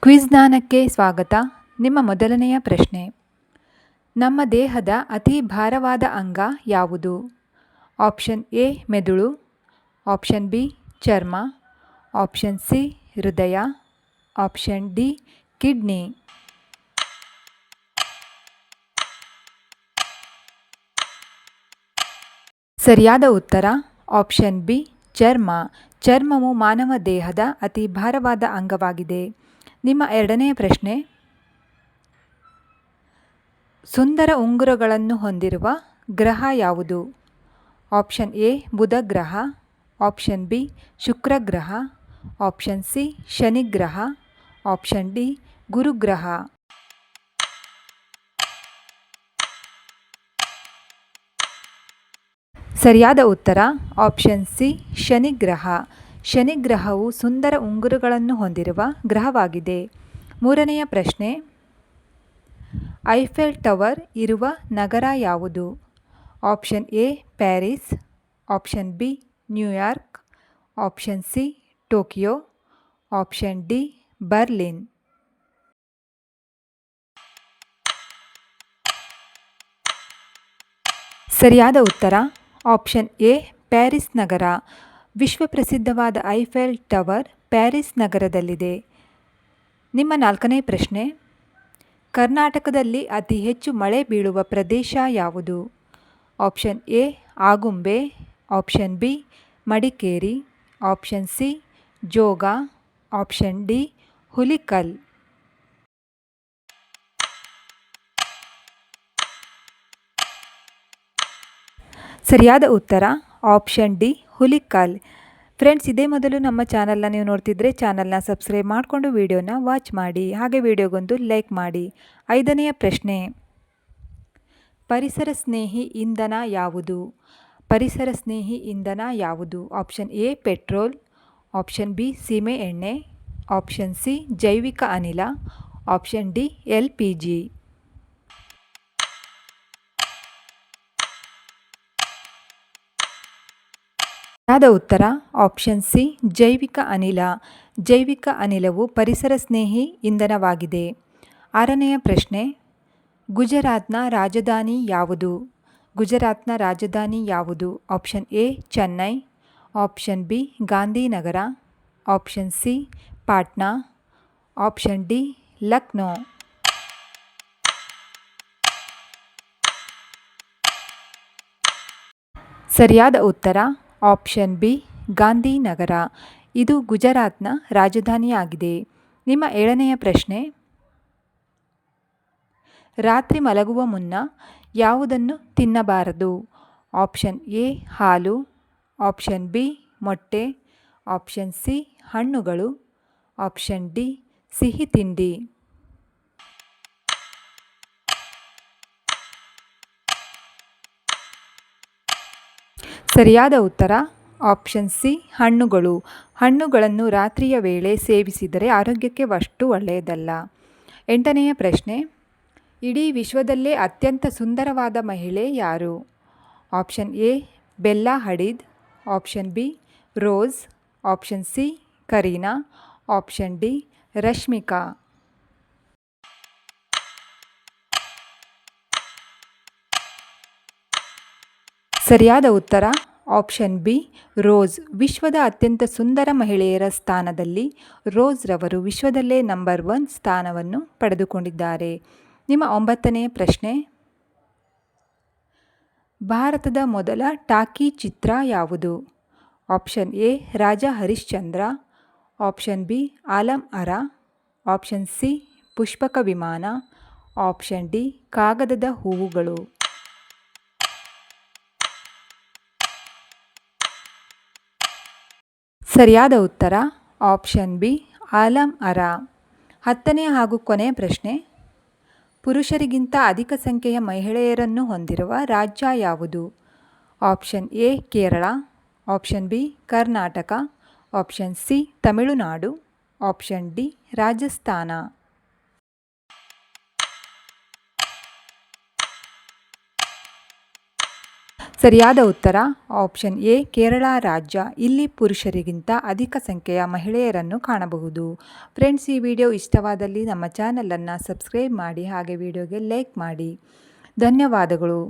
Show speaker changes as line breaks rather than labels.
Quiz ಜ್ಞಾನಕ್ಕೆ ಸ್ವಾಗತ. ನಿಮ್ಮ ಮೊದಲನೆಯ ಪ್ರಶ್ನೆ: ನಮ್ಮ ದೇಹದ ಅತಿ ಭಾರವಾದ ಅಂಗ ಯಾವುದು? ಆಪ್ಷನ್ ಎ ಮೆದುಳು, ಆಪ್ಷನ್ ಬಿ ಚರ್ಮ, ಆಪ್ಷನ್ ಸಿ ಹೃದಯ, ಆಪ್ಷನ್ ಡಿ ಕಿಡ್ನಿ. ಸರಿಯಾದ ಉತ್ತರ ಆಪ್ಷನ್ ಬಿ ಚರ್ಮ. ಚರ್ಮವು ಮಾನವ ದೇಹದ ಅತಿ ಭಾರವಾದ ಅಂಗವಾಗಿದೆ. ನಿಮ್ಮ ಎರಡನೆಯ ಪ್ರಶ್ನೆ: ಸುಂದರ ಉಂಗುರಗಳನ್ನು ಹೊಂದಿರುವ ಗ್ರಹ ಯಾವುದು? ಆಪ್ಷನ್ ಎ ಬುಧ ಗ್ರಹ, ಆಪ್ಷನ್ ಬಿ ಶುಕ್ರ ಗ್ರಹ, ಆಪ್ಷನ್ ಸಿ ಶನಿ ಗ್ರಹ, ಆಪ್ಷನ್ ಡಿ ಗುರುಗ್ರಹ. ಸರಿಯಾದ ಉತ್ತರ ಆಪ್ಷನ್ ಸಿ ಶನಿ ಗ್ರಹ. ಶನಿ ಗ್ರಹವು ಸುಂದರ ಉಂಗುರಗಳನ್ನು ಹೊಂದಿರುವ ಗ್ರಹವಾಗಿದೆ. ಮೂರನೆಯ ಪ್ರಶ್ನೆ: ಐಫೆಲ್ ಟವರ್ ಇರುವ ನಗರ ಯಾವುದು? Option A Paris, option B New York, option C Tokyo, option D Berlin. ಸರಿಯಾದ ಉತ್ತರ ಆಪ್ಷನ್ ಎ ಪ್ಯಾರಿಸ್ ನಗರ. ವಿಶ್ವಪ್ರಸಿದ್ಧವಾದ ಐಫೆಲ್ ಟವರ್ ಪ್ಯಾರಿಸ್ ನಗರದಲ್ಲಿದೆ. ನಿಮ್ಮ ನಾಲ್ಕನೇ ಪ್ರಶ್ನೆ: ಕರ್ನಾಟಕದಲ್ಲಿ ಅತಿ ಹೆಚ್ಚು ಮಳೆ ಬೀಳುವ ಪ್ರದೇಶ ಯಾವುದು? Option A Agumbe, option B Madikeri, option C Jog, option D Hulikal. ಸರಿಯಾದ ಉತ್ತರ ಆಪ್ಷನ್ ಡಿ ಹುಲಿಕಲ್. ಫ್ರೆಂಡ್ಸ್, ಇದೇ ಮೊದಲು ನಮ್ಮ ಚಾನಲ್ನ ನೀವು ನೋಡ್ತಿದ್ರೆ ಚಾನಲ್ನ ಸಬ್ಸ್ಕ್ರೈಬ್ ಮಾಡಿಕೊಂಡು ವಿಡಿಯೋನ ವಾಚ್ ಮಾಡಿ, ಹಾಗೆ ವಿಡಿಯೋಗೊಂದು ಲೈಕ್ ಮಾಡಿ. ಐದನೆಯ ಪ್ರಶ್ನೆ: ಪರಿಸರ ಸ್ನೇಹಿ ಇಂಧನ ಯಾವುದು? ಪರಿಸರ ಸ್ನೇಹಿ ಇಂಧನ ಯಾವುದು? Option A petrol, option B ಸೀಮೆ ಎಣ್ಣೆ, ಆಪ್ಷನ್ ಸಿ ಜೈವಿಕ ಅನಿಲ, ಆಪ್ಷನ್ ಡಿ LPG. ಸರಿಯಾದ ಉತ್ತರ ಆಪ್ಷನ್ ಸಿ ಜೈವಿಕ ಅನಿಲ. ಜೈವಿಕ ಅನಿಲವು ಪರಿಸರ ಸ್ನೇಹಿ ಇಂಧನವಾಗಿದೆ. ಆರನೆಯ ಪ್ರಶ್ನೆ: ಗುಜರಾತ್ನ ರಾಜಧಾನಿ ಯಾವುದು? ಗುಜರಾತ್ನ ರಾಜಧಾನಿ ಯಾವುದು? Option A Chennai, option B Gandhinagar, option C Patna, option D Lucknow. ಸರಿಯಾದ ಉತ್ತರ ಆಪ್ಷನ್ ಬಿ ಗಾಂಧಿನಗರ. ಇದು ಗುಜರಾತ್ನ ರಾಜಧಾನಿಯಾಗಿದೆ. ನಿಮ್ಮ ಏಳನೆಯ ಪ್ರಶ್ನೆ: ರಾತ್ರಿ ಮಲಗುವ ಮುನ್ನ ಯಾವುದನ್ನು ತಿನ್ನಬಾರದು? ಆಪ್ಷನ್ ಎ ಹಾಲು, ಆಪ್ಷನ್ ಬಿ ಮೊಟ್ಟೆ, ಆಪ್ಷನ್ ಸಿ ಹಣ್ಣುಗಳು, ಆಪ್ಷನ್ ಡಿ ಸಿಹಿ ತಿಂಡಿ. ಸರಿಯಾದ ಉತ್ತರ ಆಪ್ಷನ್ ಸಿ ಹಣ್ಣುಗಳು. ಹಣ್ಣುಗಳನ್ನು ರಾತ್ರಿಯ ವೇಳೆ ಸೇವಿಸಿದರೆ ಆರೋಗ್ಯಕ್ಕೆ ಅಷ್ಟು ಒಳ್ಳೆಯದಲ್ಲ. ಎಂಟನೆಯ ಪ್ರಶ್ನೆ: ಇಡೀ ವಿಶ್ವದಲ್ಲೇ ಅತ್ಯಂತ ಸುಂದರವಾದ ಮಹಿಳೆ ಯಾರು? Option A Bella Hadid, option B Rose, option C Kareena, option D Rashmika. ಸರಿಯಾದ ಉತ್ತರ ಆಪ್ಷನ್ ಬಿ ರೋಸ್. ವಿಶ್ವದ ಅತ್ಯಂತ ಸುಂದರ ಮಹಿಳೆಯರ ಸ್ಥಾನದಲ್ಲಿ ರೋಸ್ ರವರು ವಿಶ್ವದಲ್ಲೇ ನಂಬರ್ 1 ಸ್ಥಾನವನ್ನು ಪಡೆದುಕೊಂಡಿದ್ದಾರೆ. ನಿಮ್ಮ ಒಂಬತ್ತನೆಯ ಪ್ರಶ್ನೆ: ಭಾರತದ ಮೊದಲ ಟಾಕಿ ಚಿತ್ರ ಯಾವುದು? Option A Raja Harishchandra, option B Alam ಅರ, ಆಪ್ಷನ್ ಸಿ ಪುಷ್ಪಕ ವಿಮಾನ, ಆಪ್ಷನ್ ಡಿ ಕಾಗದದ ಹೂವುಗಳು. ಸರಿಯಾದ ಉತ್ತರ ಆಪ್ಷನ್ ಬಿ ಆಲಂ ಅರ. ಹತ್ತನೆಯ ಹಾಗೂ ಕೊನೆಯ ಪ್ರಶ್ನೆ: ಪುರುಷರಿಗಿಂತ ಅಧಿಕ ಸಂಖ್ಯೆಯ ಮಹಿಳೆಯರನ್ನು ಹೊಂದಿರುವ ರಾಜ್ಯ ಯಾವುದು? Option A Kerala, option B Karnataka, option C Tamil Nadu, option D Rajasthan. ಸರಿಯಾದ ಉತ್ತರ ಆಪ್ಷನ್ ಎ ಕೇರಳ ರಾಜ್ಯ. ಇಲ್ಲಿ ಪುರುಷರಿಗಿಂತ ಅಧಿಕ ಸಂಖ್ಯೆಯ ಮಹಿಳೆಯರನ್ನು ಕಾಣಬಹುದು. ಫ್ರೆಂಡ್ಸ್, ಈ ವಿಡಿಯೋ ಇಷ್ಟವಾದಲ್ಲಿ ನಮ್ಮ ಚಾನಲನ್ನು ಸಬ್ಸ್ಕ್ರೈಬ್ ಮಾಡಿ, ಹಾಗೆ ವಿಡಿಯೋಗೆ ಲೈಕ್ ಮಾಡಿ. ಧನ್ಯವಾದಗಳು.